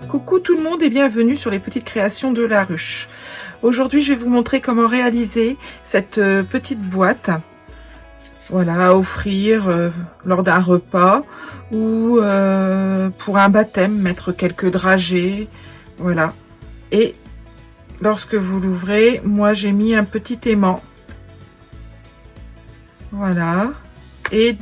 Coucou tout le monde et bienvenue sur les petites créations de la ruche. Aujourd'hui je vais vous montrer comment réaliser cette petite boîte. Voilà, à offrir lors d'un repas ou pour un baptême, mettre quelques dragées. Voilà. Et lorsque vous l'ouvrez, moi j'ai mis un petit aimant. Voilà. Et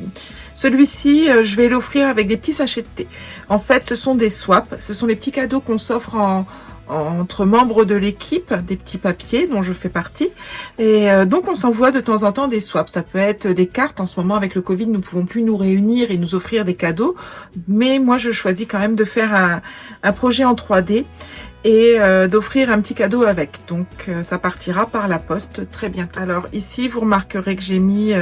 celui-ci, je vais l'offrir avec des petits sachets de thé. En fait, ce sont des swaps. Ce sont les petits cadeaux qu'on s'offre entre membres de l'équipe, des petits papiers dont je fais partie. Et donc, on s'envoie de temps en temps des swaps. Ça peut être des cartes. En ce moment, avec le Covid, nous ne pouvons plus nous réunir et nous offrir des cadeaux. Mais moi, je choisis quand même de faire un projet en 3D et d'offrir un petit cadeau avec. Donc, ça partira par la poste très bientôt. Alors, ici, vous remarquerez que j'ai mis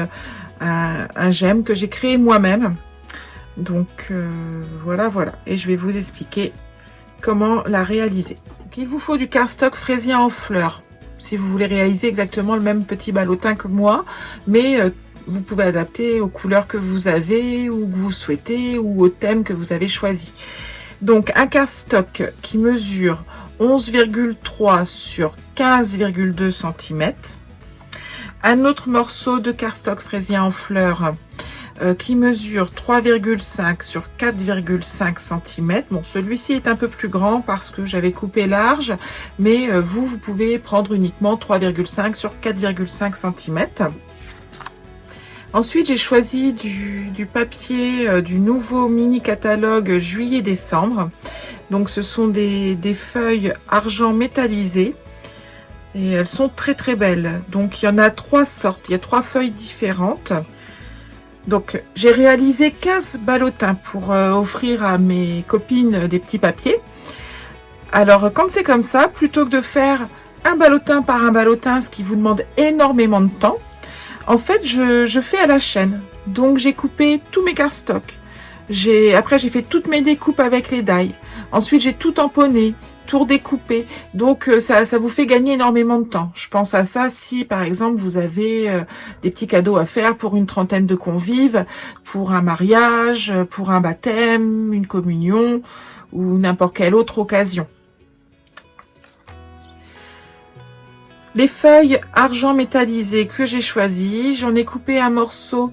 un gemme que j'ai créé moi-même. Donc voilà. Et je vais vous expliquer comment la réaliser. Donc, il vous faut du cardstock fraisier en fleurs si vous voulez réaliser exactement le même petit ballotin que moi, mais vous pouvez adapter aux couleurs que vous avez ou que vous souhaitez ou au thème que vous avez choisi. Donc un cardstock qui mesure 11,3 sur 15,2 cm. Un autre morceau de cardstock fraisier en fleurs qui mesure 3,5 sur 4,5 cm. Bon, celui-ci est un peu plus grand parce que j'avais coupé large, mais vous pouvez prendre uniquement 3,5 sur 4,5 cm. Ensuite, j'ai choisi du papier du nouveau mini catalogue juillet-décembre. Donc, ce sont des feuilles argent métallisées. Et elles sont très belles. Donc il y en a 3 sortes, il y a 3 feuilles différentes. Donc j'ai réalisé 15 ballotins pour offrir à mes copines des petits papiers. Alors quand c'est comme ça, plutôt que de faire un ballotin par un ballotin, ce qui vous demande énormément de temps, en fait je fais à la chaîne. Donc j'ai coupé tous mes cardstocks. Après j'ai fait toutes mes découpes avec les die. Ensuite j'ai tout tamponné, tout redécoupé, donc ça vous fait gagner énormément de temps. Je pense à ça si par exemple vous avez des petits cadeaux à faire pour une trentaine de convives, pour un mariage, pour un baptême, une communion ou n'importe quelle autre occasion. Les feuilles argent métallisé que j'ai choisi, j'en ai coupé un morceau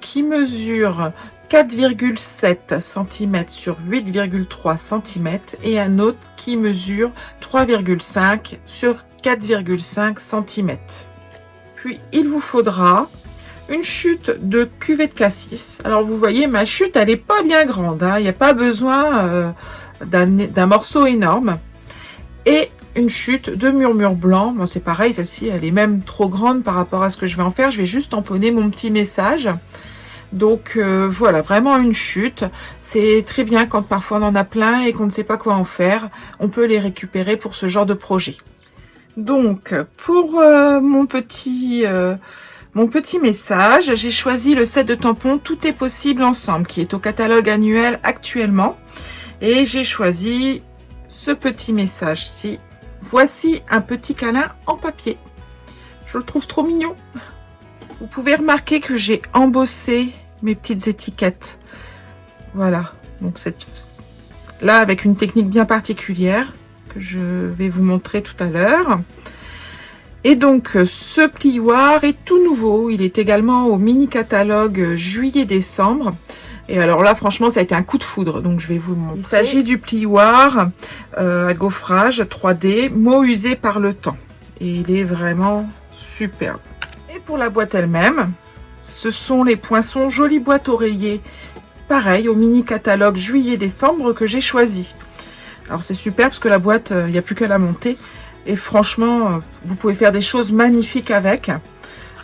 qui mesure 4,7 cm sur 8,3 cm et un autre qui mesure 3,5 sur 4,5 cm. Puis il vous faudra une chute de cuvée de cassis. Alors vous voyez, ma chute elle est pas bien grande, hein. Il n'y a pas besoin d'un morceau énorme. Et une chute de murmure blanc. Bon, c'est pareil, celle-ci elle est même trop grande par rapport à ce que je vais en faire. Je vais juste tamponner mon petit message. Donc voilà, vraiment une chute. C'est très bien quand parfois on en a plein et qu'on ne sait pas quoi en faire. On peut les récupérer pour ce genre de projet. Donc pour mon petit message, j'ai choisi le set de tampons Tout est possible ensemble qui est au catalogue annuel actuellement. Et j'ai choisi ce petit message-ci. Voici un petit câlin en papier. Je le trouve trop mignon. Vous pouvez remarquer que j'ai embossé mes petites étiquettes. Voilà. Donc là avec une technique bien particulière que je vais vous montrer tout à l'heure. Et donc ce plioir est tout nouveau. Il est également au mini catalogue juillet-décembre. Et alors là franchement ça a été un coup de foudre. Donc je vais vous montrer. Il s'agit du plioir à gaufrage 3D, mots usés par le temps. Et il est vraiment superbe. Et pour la boîte elle-même, ce sont les poinçons Jolie Boîte Oreiller, pareil au mini catalogue juillet-décembre que j'ai choisi. Alors c'est super parce que la boîte, il n'y a plus qu'à la monter. Et franchement, vous pouvez faire des choses magnifiques avec.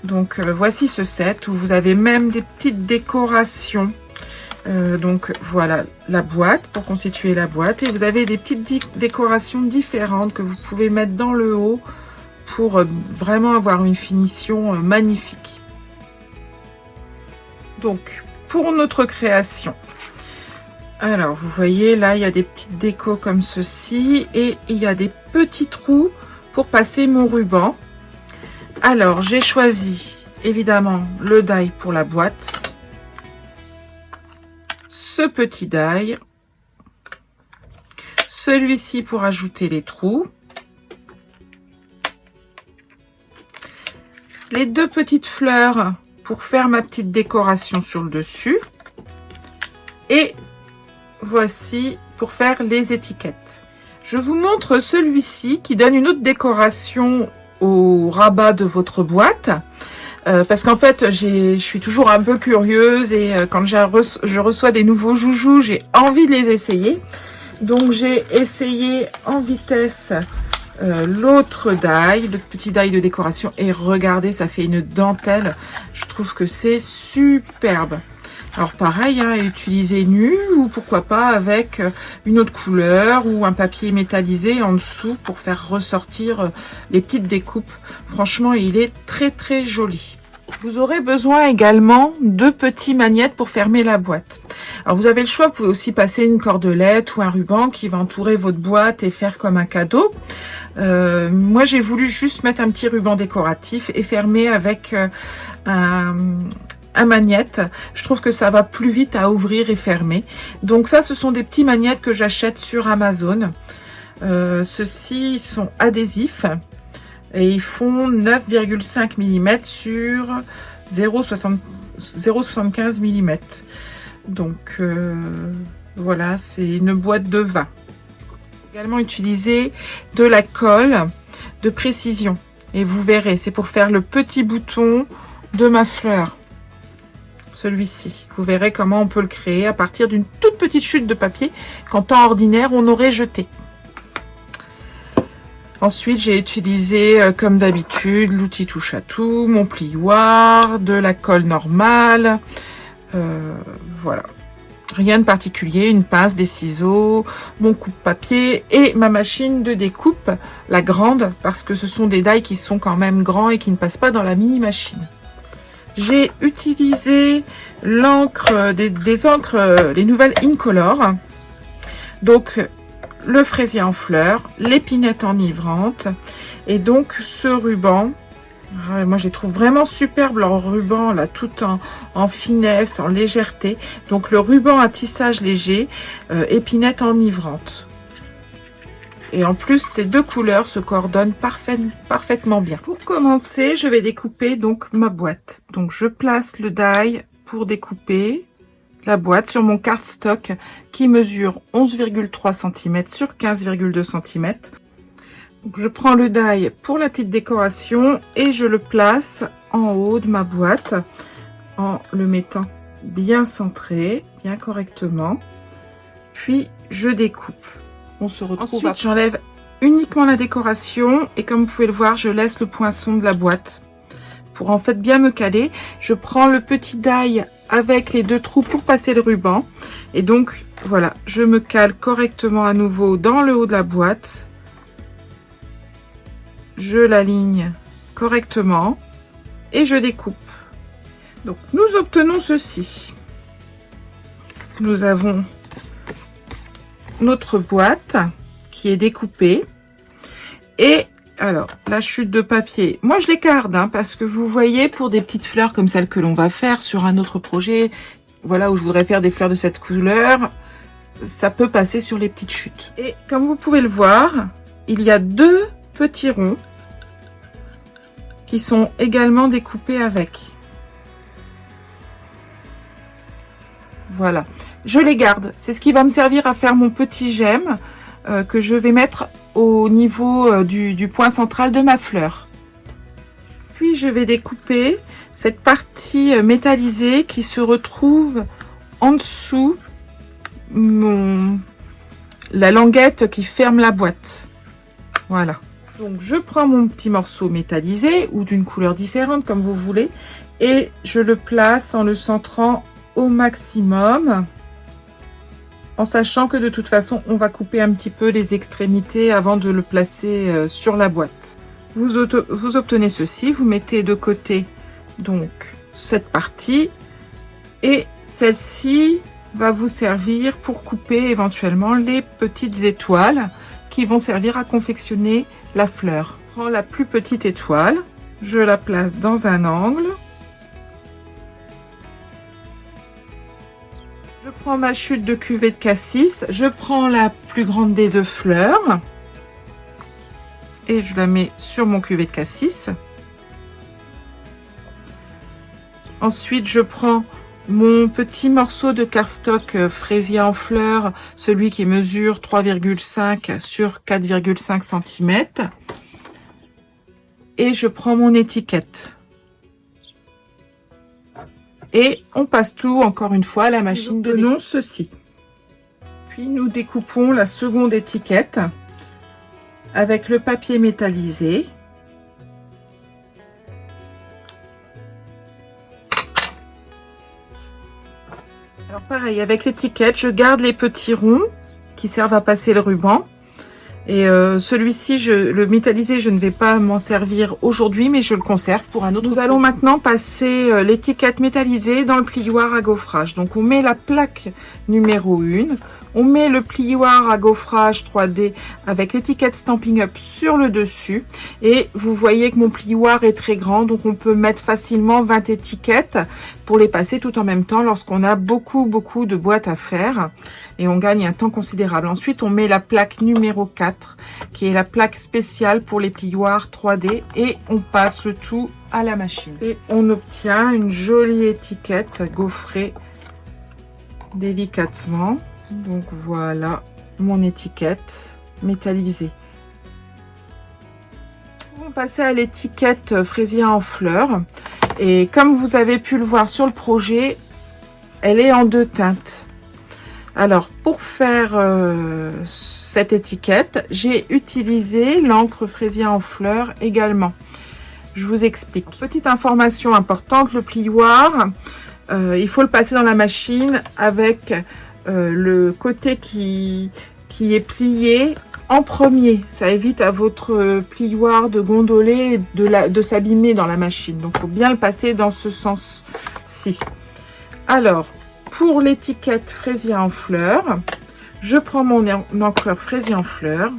Donc voici ce set où vous avez même des petites décorations. Donc voilà la boîte pour constituer la boîte. Et vous avez des petites décorations différentes que vous pouvez mettre dans le haut pour vraiment avoir une finition magnifique. Donc pour notre création, alors vous voyez là il y a des petites décos comme ceci et il y a des petits trous pour passer mon ruban. Alors j'ai choisi évidemment le die pour la boîte, ce petit die, celui-ci pour ajouter les trous, les deux petites fleurs pour faire ma petite décoration sur le dessus, et voici pour faire les étiquettes. Je vous montre celui-ci qui donne une autre décoration au rabat de votre boîte. Parce qu'en fait, je suis toujours un peu curieuse et quand je reçois des nouveaux joujoux, j'ai envie de les essayer. Donc, j'ai essayé en vitesse l'autre die, le petit die de décoration. Et regardez, ça fait une dentelle. Je trouve que c'est superbe. Alors pareil, hein, utiliser nu ou pourquoi pas avec une autre couleur ou un papier métallisé en dessous pour faire ressortir les petites découpes. Franchement, il est très très joli. Vous aurez besoin également de petits magnettes pour fermer la boîte. Alors vous avez le choix, vous pouvez aussi passer une cordelette ou un ruban qui va entourer votre boîte et faire comme un cadeau. Moi j'ai voulu juste mettre un petit ruban décoratif et fermer avec un magnette. Je trouve que ça va plus vite à ouvrir et fermer. Donc ça, ce sont des petits magnettes que j'achète sur Amazon. Ceux-ci sont adhésifs et ils font 9,5 mm sur 0,75 mm. Donc voilà, c'est une boîte de 20. Également utiliser de la colle de précision. Et vous verrez, c'est pour faire le petit bouton de ma fleur. Celui-ci, vous verrez comment on peut le créer à partir d'une toute petite chute de papier qu'en temps ordinaire on aurait jeté. Ensuite, j'ai utilisé comme d'habitude l'outil touche à tout, mon plioir, de la colle normale, voilà, rien de particulier, une pince, des ciseaux, mon coupe-papier et ma machine de découpe, la grande, parce que ce sont des die qui sont quand même grands et qui ne passent pas dans la mini machine. J'ai utilisé l'encre, des encres, les nouvelles Incolor. Donc, le fraisier en fleurs, l'épinette enivrante. Et donc, ce ruban, moi je les trouve vraiment superbes, leur ruban, là, tout en finesse, en légèreté. Donc, le ruban à tissage léger, épinette enivrante. Et en plus, ces deux couleurs se coordonnent parfaitement bien. Pour commencer, je vais découper donc ma boîte. Donc, je place le die pour découper la boîte sur mon cardstock qui mesure 11,3 cm sur 15,2 cm. Donc, je prends le die pour la petite décoration et je le place en haut de ma boîte en le mettant bien centré, bien correctement. Puis, je découpe. On se retrouve. Ensuite, j'enlève uniquement la décoration et comme vous pouvez le voir, je laisse le poinçon de la boîte pour en fait bien me caler. Je prends le petit die avec les deux trous pour passer le ruban et donc voilà, je me cale correctement à nouveau dans le haut de la boîte. Je l'aligne correctement et je découpe. Donc nous obtenons ceci. Nous avons notre boîte qui est découpée et alors la chute de papier, moi je les garde hein, parce que vous voyez, pour des petites fleurs comme celle que l'on va faire sur un autre projet, voilà, où je voudrais faire des fleurs de cette couleur, ça peut passer sur les petites chutes. Et comme vous pouvez le voir, il y a deux petits ronds qui sont également découpés avec. Voilà, je les garde. C'est ce qui va me servir à faire mon petit gemme que je vais mettre au niveau du point central de ma fleur. Puis je vais découper cette partie métallisée qui se retrouve en dessous la languette qui ferme la boîte. Voilà. Donc je prends mon petit morceau métallisé ou d'une couleur différente comme vous voulez et je le place en le centrant au maximum, en sachant que de toute façon on va couper un petit peu les extrémités avant de le placer sur la boîte. Vous obtenez ceci, vous mettez de côté donc cette partie et celle-ci va vous servir pour couper éventuellement les petites étoiles qui vont servir à confectionner la fleur. Je prends la plus petite étoile, je la place dans un angle. Je prends ma chute de cuvée de cassis, je prends la plus grande des 2 fleurs et je la mets sur mon cuvée de cassis. Ensuite, je prends mon petit morceau de cardstock fraisier en fleurs, celui qui mesure 3,5 sur 4,5 cm. Et je prends mon étiquette. Et on passe tout, encore une fois, à la machine de non ceci. Puis nous découpons la seconde étiquette avec le papier métallisé. Alors pareil, avec l'étiquette, je garde les petits ronds qui servent à passer le ruban. Et celui-ci, le métallisé, je ne vais pas m'en servir aujourd'hui, mais je le conserve pour un autre. Nous allons maintenant passer l'étiquette métallisée dans le plioir à gaufrage. Donc on met la plaque numéro 1, on met le plioir à gaufrage 3D avec l'étiquette Stampin' Up sur le dessus. Et vous voyez que mon plioir est très grand, donc on peut mettre facilement 20 étiquettes pour les passer tout en même temps lorsqu'on a beaucoup de boîtes à faire. Et on gagne un temps considérable. Ensuite, on met la plaque numéro 4, qui est la plaque spéciale pour les plioirs 3D, et on passe le tout à la machine. Et on obtient une jolie étiquette gaufrée délicatement. Donc voilà mon étiquette métallisée. On va passer à l'étiquette fraisier en fleurs. Et comme vous avez pu le voir sur le projet, elle est en 2 teintes. Alors, pour faire cette étiquette, j'ai utilisé l'encre fraisier en fleurs également. Je vous explique. Petite information importante, le plioir, il faut le passer dans la machine avec le côté qui est plié en premier. Ça évite à votre plioir de gondoler et de s'abîmer dans la machine. Donc, il faut bien le passer dans ce sens-ci. Alors, pour l'étiquette fraisier en fleurs, je prends mon encreur fraisier en fleurs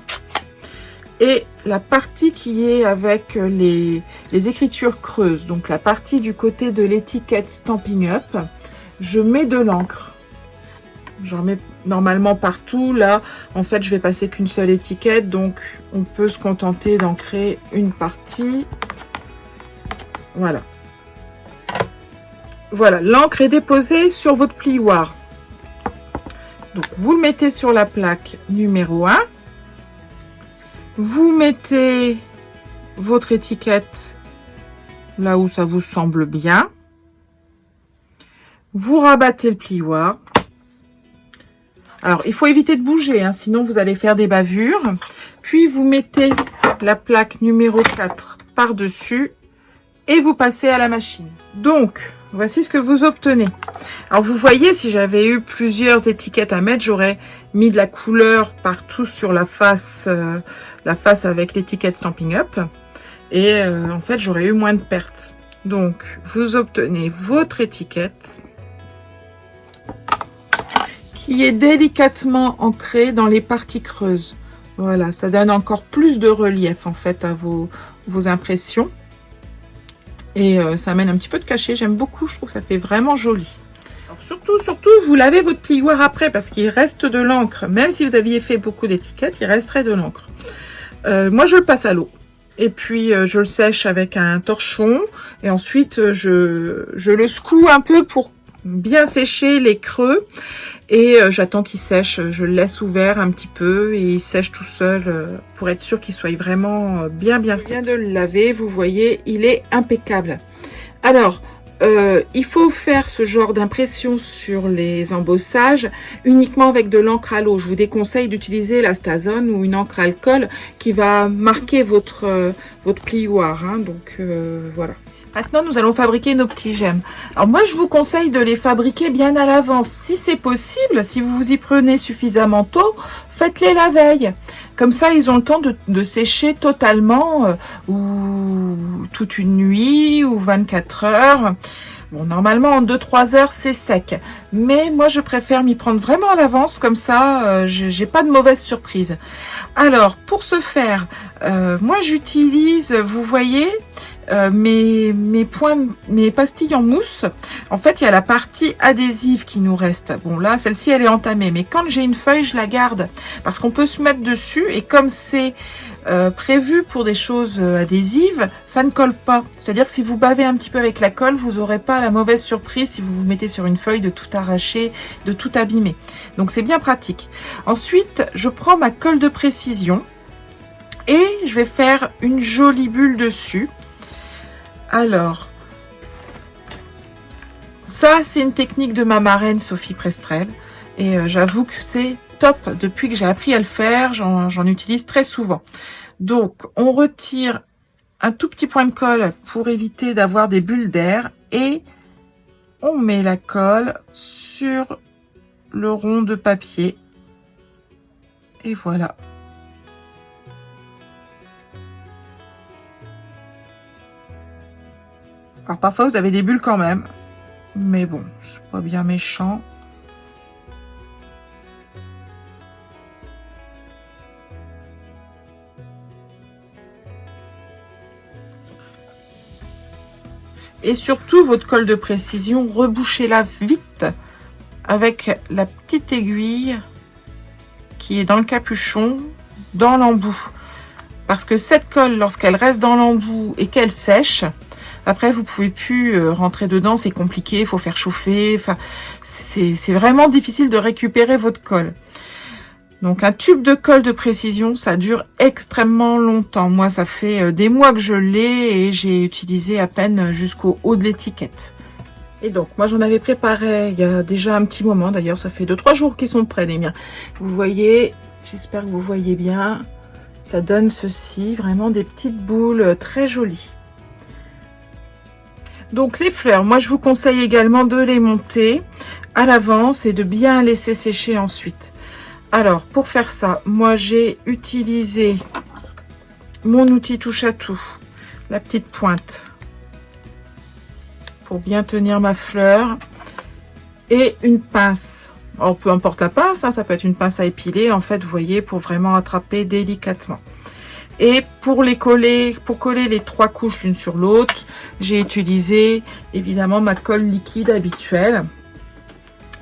et la partie qui est avec les écritures creuses, donc la partie du côté de l'étiquette Stampin' Up, je mets de l'encre. J'en mets normalement partout. Là, en fait, je vais passer qu'une seule étiquette, donc on peut se contenter d'ancrer une partie. Voilà. Voilà, l'encre est déposée sur votre plioir. Donc, vous le mettez sur la plaque numéro 1. Vous mettez votre étiquette là où ça vous semble bien. Vous rabattez le plioir. Alors, il faut éviter de bouger, hein, sinon vous allez faire des bavures. Puis, vous mettez la plaque numéro 4 par-dessus et vous passez à la machine. Donc, voici ce que vous obtenez. Alors, vous voyez, si j'avais eu plusieurs étiquettes à mettre, j'aurais mis de la couleur partout sur la face avec l'étiquette Stampin' Up. Et en fait, j'aurais eu moins de pertes. Donc, vous obtenez votre étiquette qui est délicatement ancrée dans les parties creuses. Voilà, ça donne encore plus de relief en fait à vos impressions. Et ça amène un petit peu de cachet. J'aime beaucoup, je trouve que ça fait vraiment joli. Alors surtout, vous lavez votre plioir après parce qu'il reste de l'encre. Même si vous aviez fait beaucoup d'étiquettes, il resterait de l'encre. Moi, je le passe à l'eau. Et puis, je le sèche avec un torchon. Et ensuite, je le secoue un peu pour bien sécher les creux. Et j'attends qu'il sèche. Je le laisse ouvert un petit peu et il sèche tout seul pour être sûr qu'il soit vraiment bien sec. Je viens de le laver, vous voyez, il est impeccable. Alors, il faut faire ce genre d'impression sur les embossages uniquement avec de l'encre à l'eau. Je vous déconseille d'utiliser la Stazone ou une encre alcool qui va marquer votre plioir. Hein, donc voilà. Maintenant, nous allons fabriquer nos petits gemmes. Alors moi, je vous conseille de les fabriquer bien à l'avance. Si c'est possible, si vous vous y prenez suffisamment tôt, faites-les la veille. Comme ça, ils ont le temps de sécher totalement ou toute une nuit ou 24 heures. Bon, normalement, en 2-3 heures, c'est sec. Mais moi, je préfère m'y prendre vraiment à l'avance. Comme ça, j'ai pas de mauvaise surprise. Alors, pour ce faire, moi, j'utilise, vous voyez, mes pastilles en mousse, en fait, il y a la partie adhésive qui nous reste. Bon, là, celle-ci, elle est entamée. Mais quand j'ai une feuille, je la garde. Parce qu'on peut se mettre dessus. Et comme c'est prévu pour des choses adhésives, ça ne colle pas. C'est-à-dire que si vous bavez un petit peu avec la colle, vous n'aurez pas la mauvaise surprise si vous vous mettez sur une feuille de tout arracher, de tout abîmer. Donc, c'est bien pratique. Ensuite, je prends ma colle de précision et je vais faire une jolie bulle dessus. Alors, ça, c'est une technique de ma marraine Sophie Prestrel. Et j'avoue que c'est top. Depuis que j'ai appris à le faire, j'en utilise très souvent. Donc, on retire un tout petit point de colle pour éviter d'avoir des bulles d'air. Et on met la colle sur le rond de papier. Et voilà. Alors parfois vous avez des bulles quand même, mais bon, c'est pas bien méchant. Et surtout votre colle de précision, rebouchez-la vite avec la petite aiguille qui est dans le capuchon, dans l'embout. Parce que cette colle, lorsqu'elle reste dans l'embout et qu'elle sèche, après, vous pouvez plus rentrer dedans, c'est compliqué, il faut faire chauffer. Enfin, c'est vraiment difficile de récupérer votre colle. Donc, un tube de colle de précision, ça dure extrêmement longtemps. Moi, ça fait des mois que je l'ai et j'ai utilisé à peine jusqu'au haut de l'étiquette. Et donc, moi, j'en avais préparé il y a déjà un petit moment. D'ailleurs, ça fait 2-3 jours qu'ils sont prêts, les miens. Vous voyez, j'espère que vous voyez bien. Ça donne ceci, vraiment des petites boules très jolies. Donc les fleurs, moi je vous conseille également de les monter à l'avance et de bien laisser sécher ensuite. Alors pour faire ça, moi j'ai utilisé mon outil touche à tout, la petite pointe, pour bien tenir ma fleur, et une pince. Alors peu importe la pince, hein, ça peut être une pince à épiler, en fait vous voyez, pour vraiment attraper délicatement. Et pour les coller, pour coller les 3 couches l'une sur l'autre, j'ai utilisé évidemment ma colle liquide habituelle.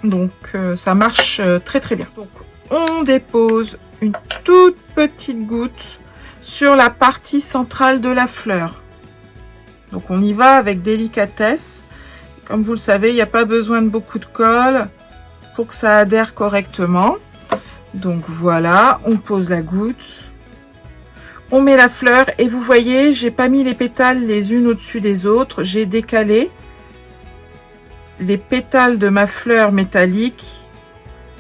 Donc ça marche très très bien. Donc on dépose une toute petite goutte sur la partie centrale de la fleur. Donc on y va avec délicatesse. Comme vous le savez, il n'y a pas besoin de beaucoup de colle pour que ça adhère correctement. Donc voilà, on pose la goutte. On met la fleur et vous voyez, j'ai pas mis les pétales les unes au-dessus des autres. J'ai décalé les pétales de ma fleur métallique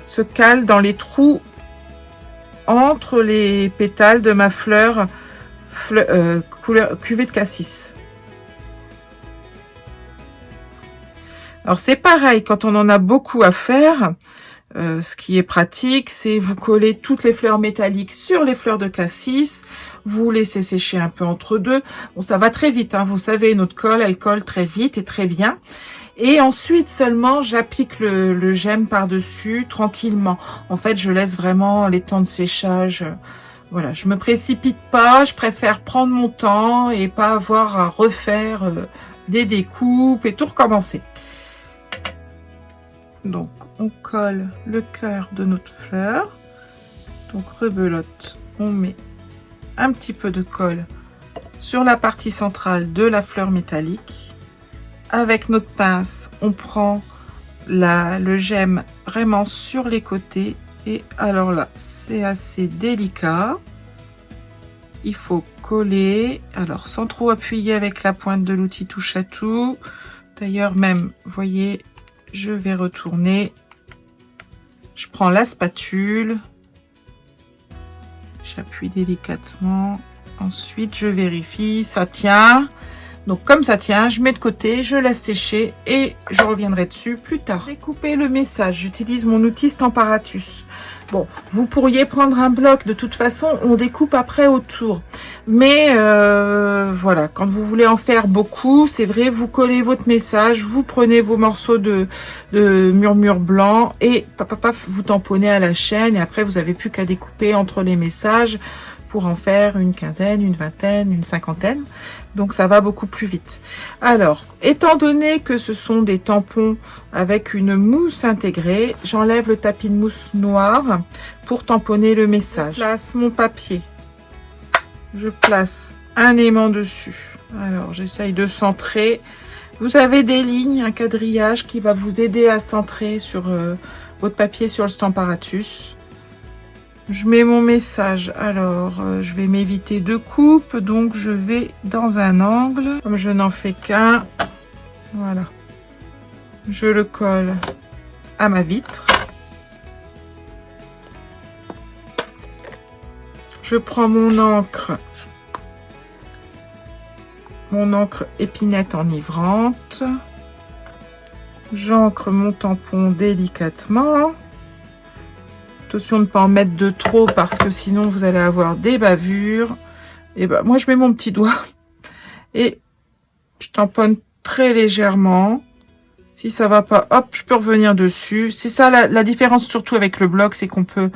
se calent dans les trous entre les pétales de ma fleur couleur cuvée de cassis. Alors c'est pareil, quand on en a beaucoup à faire, ce qui est pratique, c'est vous coller toutes les fleurs métalliques sur les fleurs de cassis, vous laissez sécher un peu entre deux. Bon, ça va très vite, hein, vous savez, notre colle, elle colle très vite et très bien. Et ensuite seulement, j'applique le gemme par-dessus, tranquillement. En fait, je laisse vraiment les temps de séchage. Voilà, je me précipite pas, je préfère prendre mon temps et pas avoir à refaire des découpes et tout recommencer. Donc, on colle le cœur de notre fleur. Donc, rebelote, on met un petit peu de colle sur la partie centrale de la fleur métallique. Avec notre pince, on prend le gemme vraiment sur les côtés. Et alors là, c'est assez délicat. Il faut coller, alors sans trop appuyer avec la pointe de l'outil touche à tout. D'ailleurs, même, vous voyez, je vais retourner. Je prends la spatule. J'appuie délicatement. Ensuite, je vérifie, ça tient. Donc, comme ça tient, je mets de côté, je laisse sécher et je reviendrai dessus plus tard. Découper le message, j'utilise mon outil Stamparatus. Bon, vous pourriez prendre un bloc, de toute façon, on découpe après autour. Mais voilà, quand vous voulez en faire beaucoup, c'est vrai, vous collez votre message, vous prenez vos morceaux de murmure blanc et paf, vous tamponnez à la chaîne et après vous n'avez plus qu'à découper entre les messages pour en faire une quinzaine, une vingtaine, une cinquantaine. Donc ça va beaucoup plus vite. Alors, étant donné que ce sont des tampons avec une mousse intégrée, j'enlève le tapis de mousse noir pour tamponner le message. Je place mon papier. Je place un aimant dessus. Alors, j'essaye de centrer. Vous avez des lignes, un quadrillage qui va vous aider à centrer sur votre papier sur le Stamparatus. Je mets mon message. Alors, je vais m'éviter de coupe, donc je vais dans un angle. Comme je n'en fais qu'un, voilà. Je le colle à ma vitre. Je prends mon encre épinette enivrante. J'encre mon tampon délicatement. Attention de ne pas en mettre de trop parce que sinon vous allez avoir des bavures. Et ben moi je mets mon petit doigt et je tamponne très légèrement. Si ça va pas, hop, je peux revenir dessus. C'est ça la différence surtout avec le bloc, c'est qu'on peut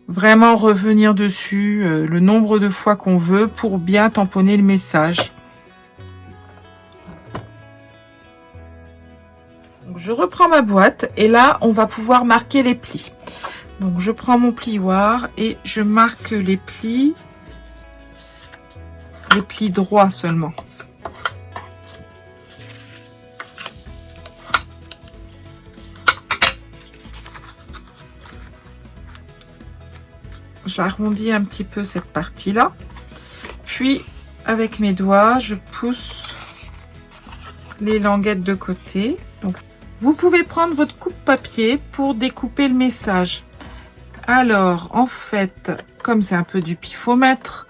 vraiment revenir dessus le nombre de fois qu'on veut pour bien tamponner le message. Donc, je reprends ma boîte et là on va pouvoir marquer les plis. Donc je prends mon plioir et je marque les plis droits seulement. J'arrondis un petit peu cette partie-là. Puis avec mes doigts, je pousse les languettes de côté. Donc vous pouvez prendre votre coupe-papier pour découper le message. Alors, en fait, comme c'est un peu du pifomètre,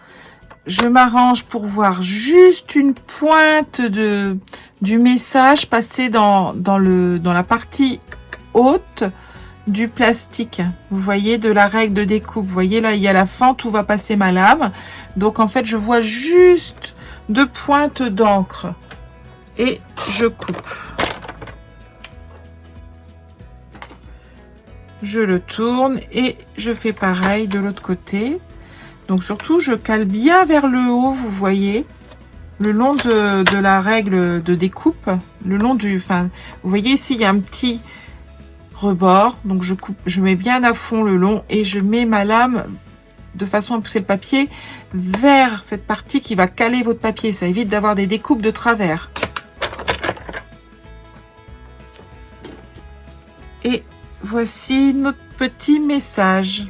je m'arrange pour voir juste une pointe du message passer dans la partie haute du plastique. Vous voyez, de la règle de découpe. Vous voyez, là, il y a la fente où va passer ma lame. Donc, en fait, je vois juste deux pointes d'encre. Et je coupe. Je le tourne et je fais pareil de l'autre côté. Donc surtout je cale bien vers le haut, vous voyez, le long de la règle de découpe, le long du, enfin, vous voyez ici il y a un petit rebord, donc je coupe, je mets bien à fond le long et je mets ma lame de façon à pousser le papier vers cette partie qui va caler votre papier. Ça évite d'avoir des découpes de travers. Et voici notre petit message.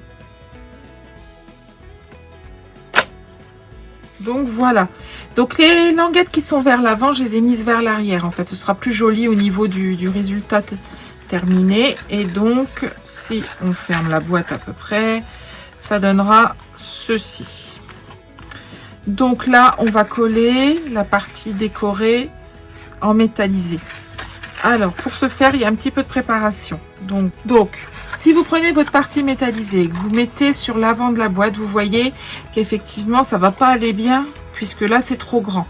Donc voilà. Donc les languettes qui sont vers l'avant, je les ai mises vers l'arrière. En fait, ce sera plus joli au niveau du résultat terminé. Et donc, si on ferme la boîte à peu près, ça donnera ceci. Donc là, on va coller la partie décorée en métallisé. Alors, pour ce faire, il y a un petit peu de préparation. Donc, si vous prenez votre partie métallisée et que vous mettez sur l'avant de la boîte, vous voyez qu'effectivement, ça va pas aller bien puisque là, c'est trop grand.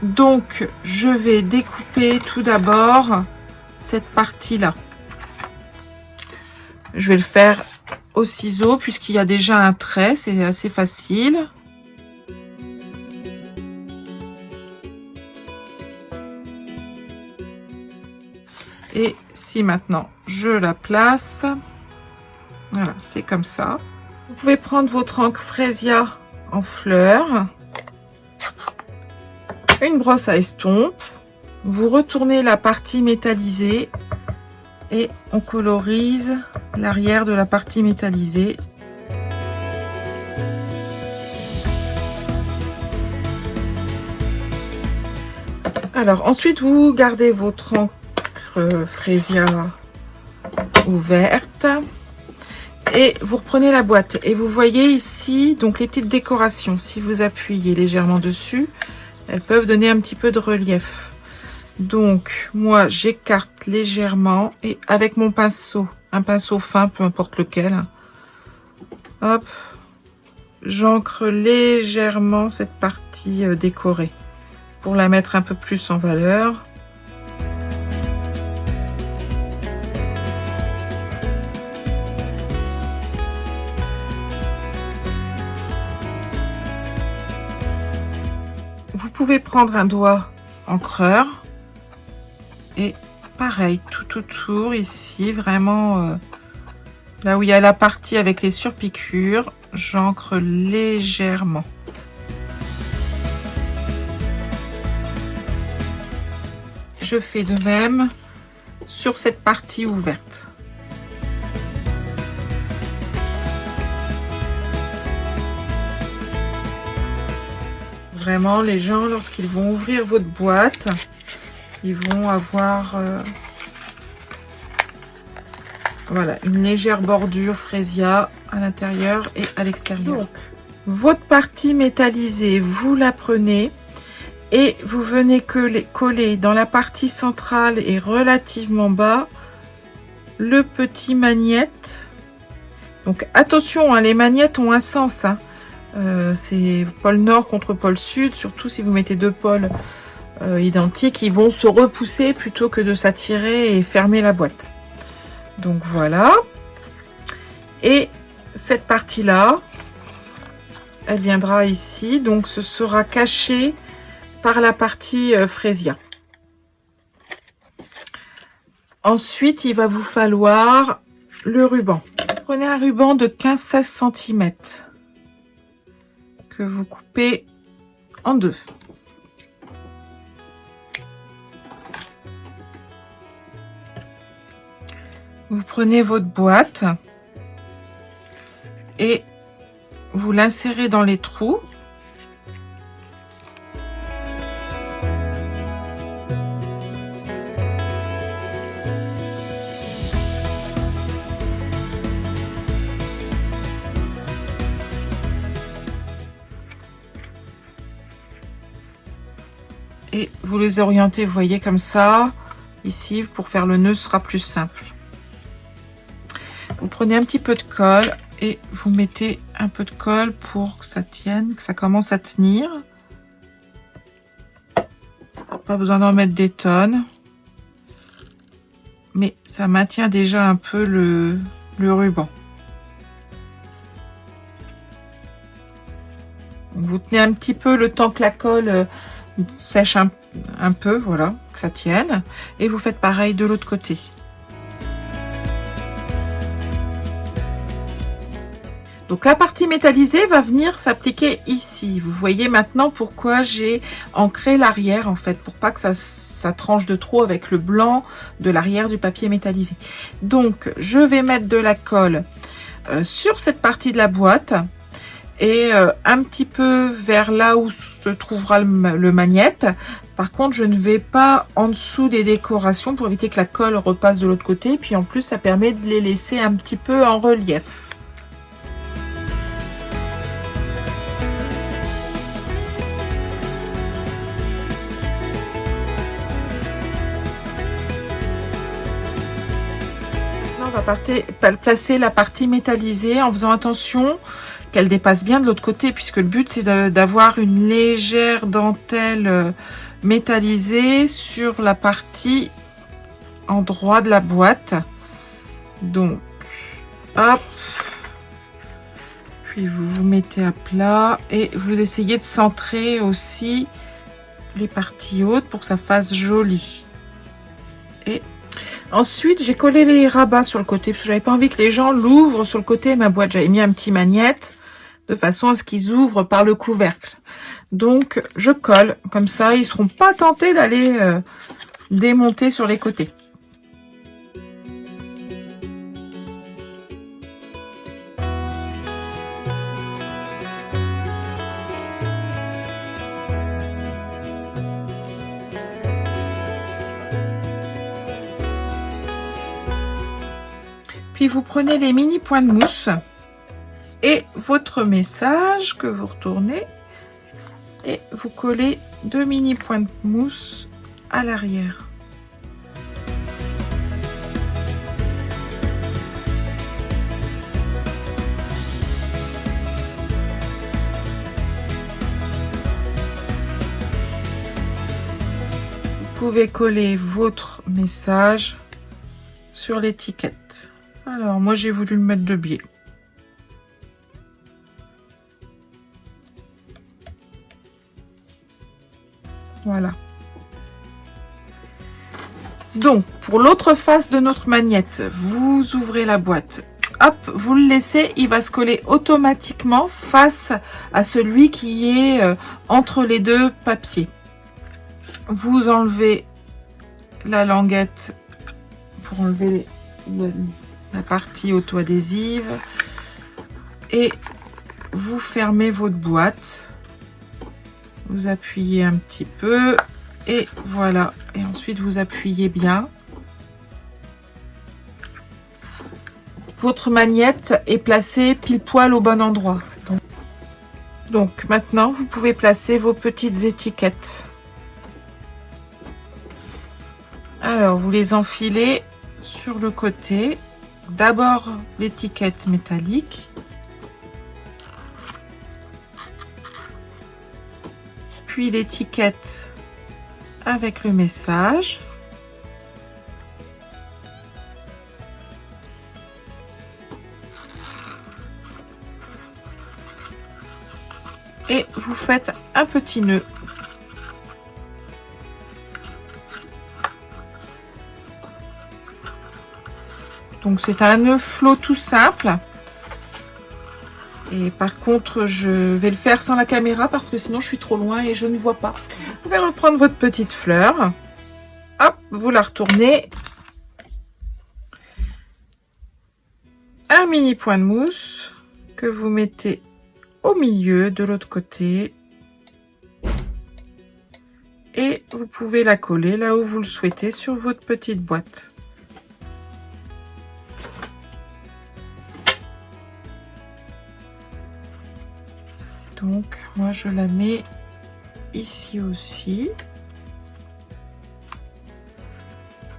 Donc, je vais découper tout d'abord cette partie-là. Je vais le faire au ciseau puisqu'il y a déjà un trait, c'est assez facile. Et si maintenant je la place, voilà, c'est comme ça. Vous pouvez prendre votre encre Fresia en fleurs, une brosse à estompe, vous retournez la partie métallisée et on colorise l'arrière de la partie métallisée. Alors ensuite vous gardez votre encre Fresia ouverte et vous reprenez la boîte et vous voyez ici donc les petites décorations. Si vous appuyez légèrement dessus, elles peuvent donner un petit peu de relief. Donc moi j'écarte légèrement et avec mon pinceau, un pinceau fin, peu importe lequel, Hop, j'ancre légèrement cette partie décorée pour la mettre un peu plus en valeur. Vous pouvez prendre un doigt encreur et pareil tout autour ici, vraiment là où il y a la partie avec les surpiqûres, j'ancre légèrement. Je fais de même sur cette partie ouverte. Vraiment, les gens, lorsqu'ils vont ouvrir votre boîte, ils vont avoir voilà, une légère bordure frésia à l'intérieur et à l'extérieur. Donc, votre partie métallisée, vous la prenez et vous venez coller dans la partie centrale et relativement bas le petit magnète. Donc attention, hein, les magnettes ont un sens. Hein. C'est pôle nord contre pôle sud, surtout si vous mettez deux pôles identiques, ils vont se repousser plutôt que de s'attirer et fermer la boîte. Donc voilà. Et cette partie là, elle viendra ici, donc ce sera caché par la partie frésia. Ensuite, il va vous falloir le ruban. Prenez un ruban de 15-16 cm que vous coupez en deux. Vous prenez votre boîte et vous l'insérez dans les trous. Et vous les orientez, vous voyez, comme ça. Ici, pour faire le nœud, ce sera plus simple. Vous prenez un petit peu de colle et vous mettez un peu de colle pour que ça tienne, que ça commence à tenir. Pas besoin d'en mettre des tonnes. Mais ça maintient déjà un peu le ruban. Vous tenez un petit peu le temps que la colle sèche un peu, voilà, que ça tienne. Et vous faites pareil de l'autre côté. Donc la partie métallisée va venir s'appliquer ici. Vous voyez maintenant pourquoi j'ai ancré l'arrière, en fait, pour pas que ça tranche de trop avec le blanc de l'arrière du papier métallisé. Donc je vais mettre de la colle sur cette partie de la boîte et un petit peu vers là où se trouvera le magnète. Par contre, je ne vais pas en dessous des décorations pour éviter que la colle repasse de l'autre côté. Puis en plus, ça permet de les laisser un petit peu en relief. On va placer la partie métallisée en faisant attention qu'elle dépasse bien de l'autre côté, puisque le but c'est d'avoir une légère dentelle métallisée sur la partie endroit de la boîte. Donc hop, puis vous vous mettez à plat et vous essayez de centrer aussi les parties hautes pour que ça fasse joli. Et ensuite, j'ai collé les rabats sur le côté parce que j'avais pas envie que les gens l'ouvrent sur le côté de ma boîte. J'avais mis un petit magnète de façon à ce qu'ils ouvrent par le couvercle. Donc, je colle. Comme ça, ils seront pas tentés d'aller démonter sur les côtés. Puis vous prenez les mini points de mousse et votre message que vous retournez et vous collez 2 mini points de mousse à l'arrière. pouvez coller votre message sur l'étiquette. Alors, moi, j'ai voulu le mettre de biais. Voilà. Donc, pour l'autre face de notre magnète, vous ouvrez la boîte. Hop, vous le laissez, il va se coller automatiquement face à celui qui est entre les deux papiers. Vous enlevez la languette pour enlever la partie auto-adhésive et vous fermez votre boîte. Vous appuyez un petit peu et voilà. Et ensuite vous appuyez bien. Votre magnète est placée pile poil au bon endroit. Donc maintenant vous pouvez placer vos petites étiquettes. Alors vous les enfilez sur le côté. D'abord l'étiquette métallique. Puis l'étiquette avec le message. Et vous faites un petit nœud. Donc c'est un nœud flot tout simple. Et par contre, je vais le faire sans la caméra parce que sinon je suis trop loin et je ne vois pas. Vous pouvez reprendre votre petite fleur. Hop, vous la retournez. Un mini point de mousse que vous mettez au milieu de l'autre côté. Et vous pouvez la coller là où vous le souhaitez sur votre petite boîte. Donc moi je la mets ici aussi.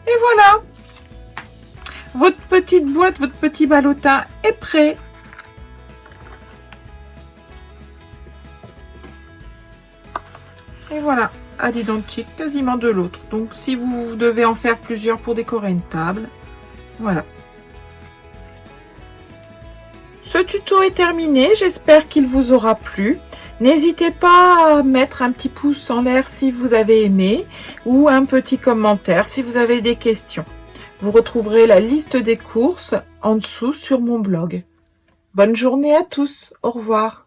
Et voilà, votre petite boîte, votre petit ballotin est prêt. Et voilà, à l'identique quasiment de l'autre. Donc si vous devez en faire plusieurs pour décorer une table, voilà. Ce tuto est terminé, j'espère qu'il vous aura plu. N'hésitez pas à mettre un petit pouce en l'air si vous avez aimé ou un petit commentaire si vous avez des questions. Vous retrouverez la liste des courses en dessous sur mon blog. Bonne journée à tous, au revoir.